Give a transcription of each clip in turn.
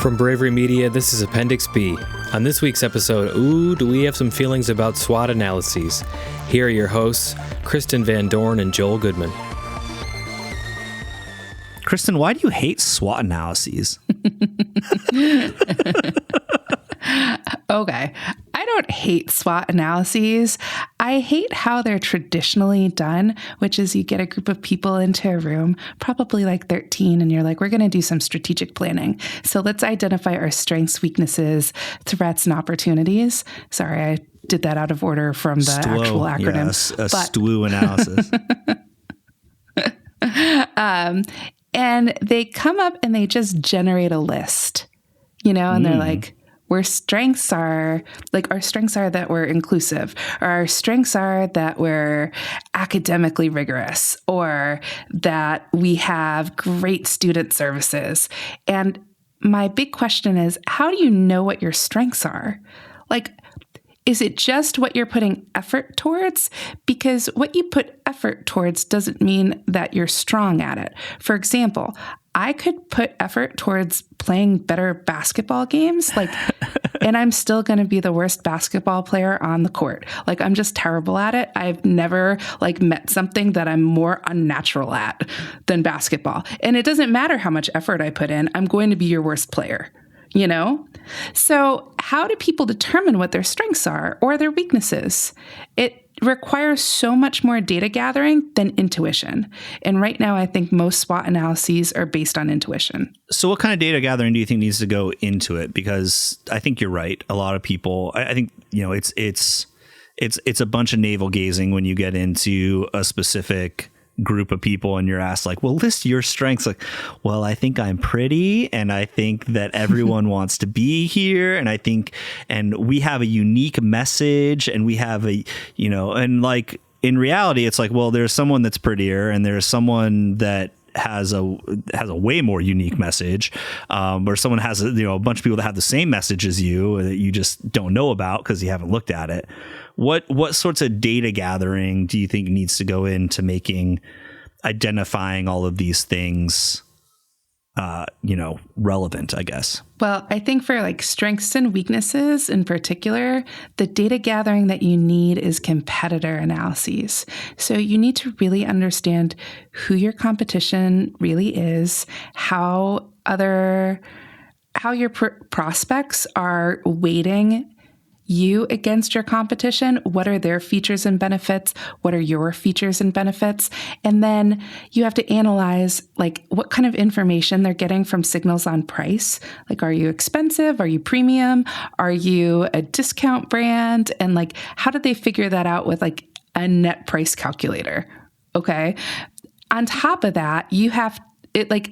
From Bravery Media, this is Appendix B. On this week's episode, do we have some feelings about SWOT analyses? Here are your hosts, Kristin Van Dorn and Joel Goodman. Kristin, why do you hate SWOT analyses? Okay. I don't hate SWOT analyses. I hate how they're traditionally done, which is you get a group of people into a room, probably like 13, and you're like, we're going to do some strategic planning. So let's identify our strengths, weaknesses, threats, and opportunities. Sorry, I did that out of order from the actual acronym. Yes, a SWO analysis. And they come up and they just generate a list, and they're like, our strengths are that we're inclusive, or our strengths are that we're academically rigorous, or that we have great student services. And my big question is, how do you know what your strengths are? Is it just what you're putting effort towards? Because what you put effort towards doesn't mean that you're strong at it. For example, I could put effort towards playing better basketball games, and I'm still going to be the worst basketball player on the court. I'm just terrible at it. I've never met something that I'm more unnatural at than basketball. And it doesn't matter how much effort I put in, I'm going to be your worst player. So how do people determine what their strengths are or their weaknesses? It requires so much more data gathering than intuition. And right now, I think most SWOT analyses are based on intuition. So what kind of data gathering do you think needs to go into it? Because I think you're right. A lot of people, I think, it's a bunch of navel gazing when you get into a specific group of people and you're asked list your strengths. I think I'm pretty, and I think that everyone wants to be here, and we have a unique message, and we have in reality it's there's someone that's prettier, and there's someone that has a way more unique message, or someone has a bunch of people that have the same message as you that you just don't know about because you haven't looked at it. What sorts of data gathering do you think needs to go into identifying all of these things, relevant, I guess? Well, I think for strengths and weaknesses in particular, the data gathering that you need is competitor analyses. So you need to really understand who your competition really is, how your prospects are weighting you against your competition. What are their features and benefits? What are your features and benefits? And then you have to analyze what kind of information they're getting from signals on price. Are you expensive? Are you premium? Are you a discount brand? And how did they figure that out with a net price calculator? Okay. On top of that,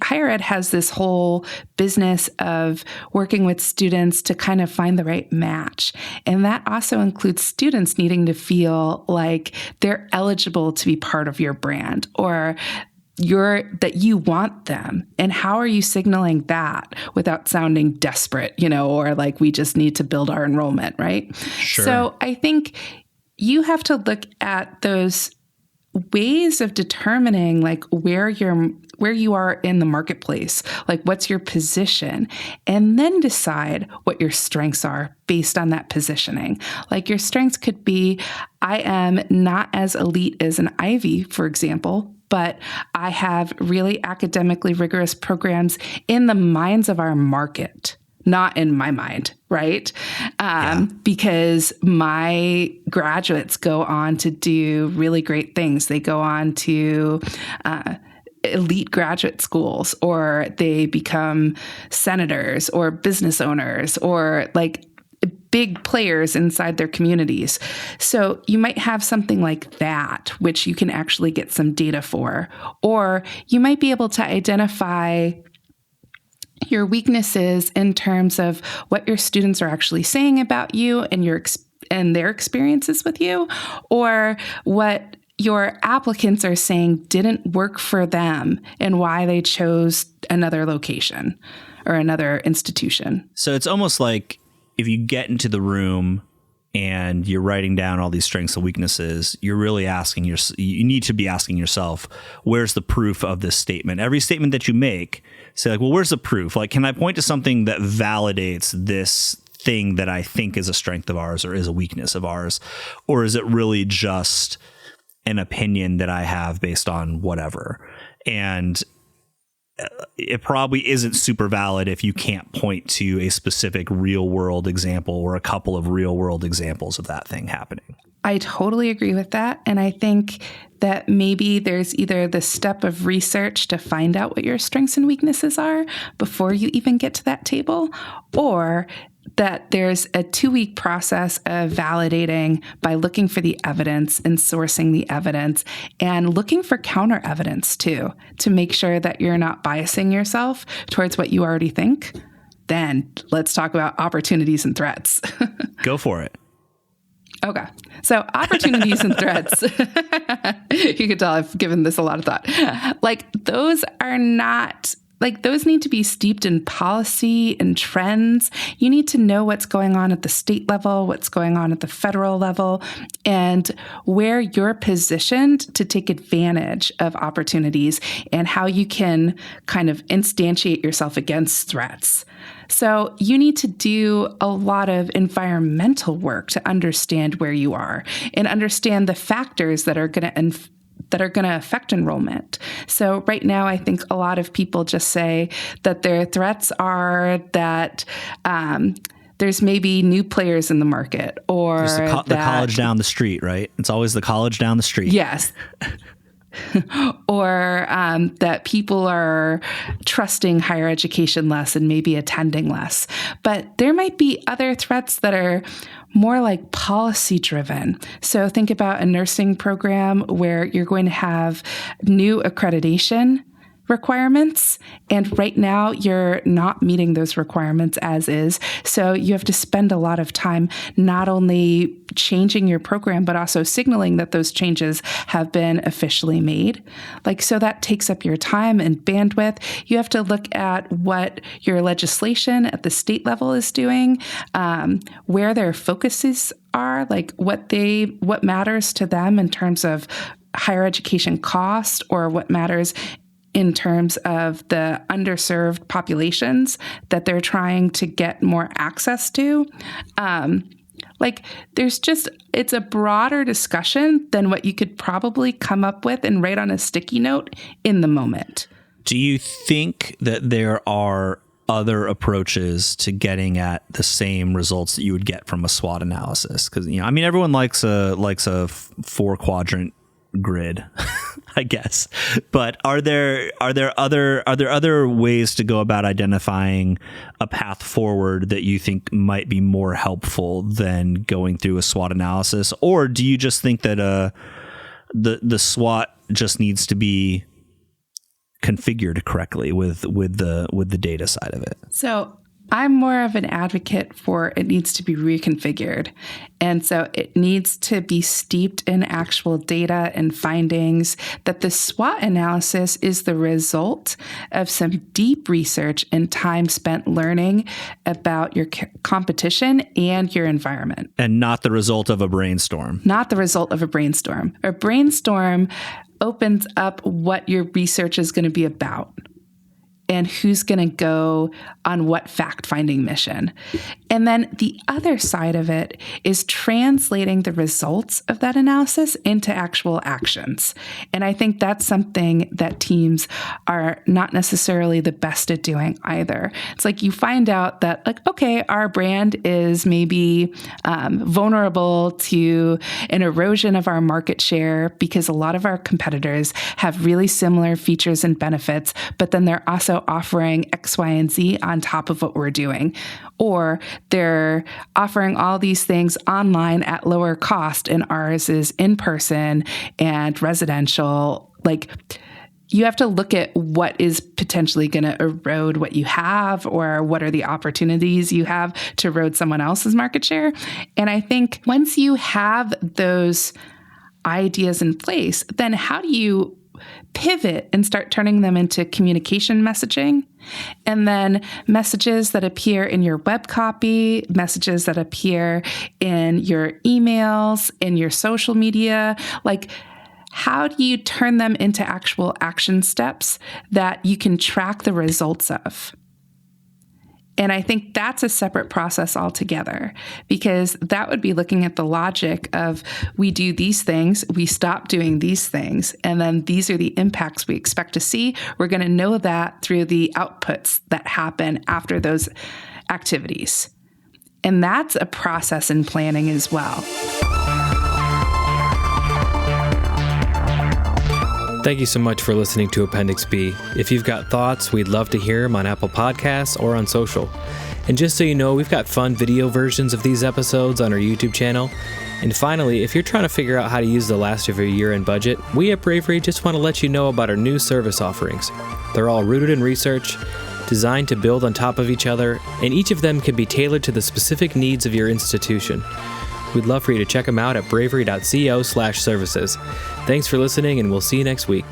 higher ed has this whole business of working with students to kind of find the right match. And that also includes students needing to feel like they're eligible to be part of your brand, or that you want them. And how are you signaling that without sounding desperate, or we just need to build our enrollment, right? Sure. So I think you have to look at those ways of determining where you are in the marketplace, what's your position, and then decide what your strengths are based on that positioning. Your strengths could be, I am not as elite as an Ivy, for example, but I have really academically rigorous programs in the minds of our market. Not in my mind, right? Because my graduates go on to do really great things. They go on to elite graduate schools, or they become senators or business owners, or big players inside their communities. So you might have something like that, which you can actually get some data for, or you might be able to identify your weaknesses in terms of what your students are actually saying about you and their experiences with you, or what your applicants are saying didn't work for them and why they chose another location or another institution. So it's almost like if you get into the room and you're writing down all these strengths and weaknesses, you're really you need to be asking yourself, where's the proof of this statement? Every statement that you make, say like, well, where's the proof? Like, can I point to something that validates this thing that I think is a strength of ours or is a weakness of ours? Or is it really just an opinion that I have based on whatever? And it probably isn't super valid if you can't point to a specific real world example or a couple of real world examples of that thing happening. I totally agree with that. And I think that maybe there's either the step of research to find out what your strengths and weaknesses are before you even get to that table, or that there's a 2-week process of validating by looking for the evidence and sourcing the evidence and looking for counter evidence too, to make sure that you're not biasing yourself towards what you already think. Then let's talk about opportunities and threats. Go for it. Okay. So opportunities and threats, you can tell I've given this a lot of thought. Like those need to be steeped in policy and trends. You need to know what's going on at the state level, what's going on at the federal level, and where you're positioned to take advantage of opportunities and how you can kind of instantiate yourself against threats. So you need to do a lot of environmental work to understand where you are and understand the factors that are going to affect enrollment. So right now, I think a lot of people just say that their threats are that there's maybe new players in the market, or the college down the street, right? It's always the college down the street. Yes. Or that people are trusting higher education less and maybe attending less. But there might be other threats that are more like policy driven. So think about a nursing program where you're going to have new accreditation requirements. And right now you're not meeting those requirements as is. So you have to spend a lot of time not only changing your program, but also signaling that those changes have been officially made. So that takes up your time and bandwidth. You have to look at what your legislation at the state level is doing, where their focuses are, like what matters to them in terms of higher education cost, or what matters in terms of the underserved populations that they're trying to get more access to. It's a broader discussion than what you could probably come up with and write on a sticky note in the moment. Do you think that there are other approaches to getting at the same results that you would get from a SWOT analysis? Because, everyone likes a 4-quadrant grid, I guess. But are there other ways to go about identifying a path forward that you think might be more helpful than going through a SWOT analysis? Or do you just think that the SWOT just needs to be configured correctly with the data side of it? So I'm more of an advocate for it needs to be reconfigured. And so it needs to be steeped in actual data and findings, that the SWOT analysis is the result of some deep research and time spent learning about your competition and your environment. And not the result of a brainstorm. Not the result of a brainstorm. A brainstorm opens up what your research is going to be about and who's going to go on what fact-finding mission. And then the other side of it is translating the results of that analysis into actual actions. And I think that's something that teams are not necessarily the best at doing either. It's like you find out that, okay, our brand is maybe vulnerable to an erosion of our market share because a lot of our competitors have really similar features and benefits, but then they're also offering X, Y, and Z on top of what we're doing. Or they're offering all these things online at lower cost, and ours is in person and residential. You have to look at what is potentially going to erode what you have, or what are the opportunities you have to erode someone else's market share. And I think once you have those ideas in place, then how do you pivot and start turning them into communication messaging. And then messages that appear in your web copy, messages that appear in your emails, in your social media, like how do you turn them into actual action steps that you can track the results of? And I think that's a separate process altogether, because that would be looking at the logic of we do these things, we stop doing these things, and then these are the impacts we expect to see. We're going to know that through the outputs that happen after those activities. And that's a process in planning as well. Thank you so much for listening to Appendix B. If you've got thoughts, we'd love to hear them on Apple Podcasts or on social. And just so you know, we've got fun video versions of these episodes on our YouTube channel. And finally, if you're trying to figure out how to use the last of your year-end budget, we at Bravery just want to let you know about our new service offerings. They're all rooted in research, designed to build on top of each other, and each of them can be tailored to the specific needs of your institution. We'd love for you to check them out at bravery.co/services. Thanks for listening, and we'll see you next week.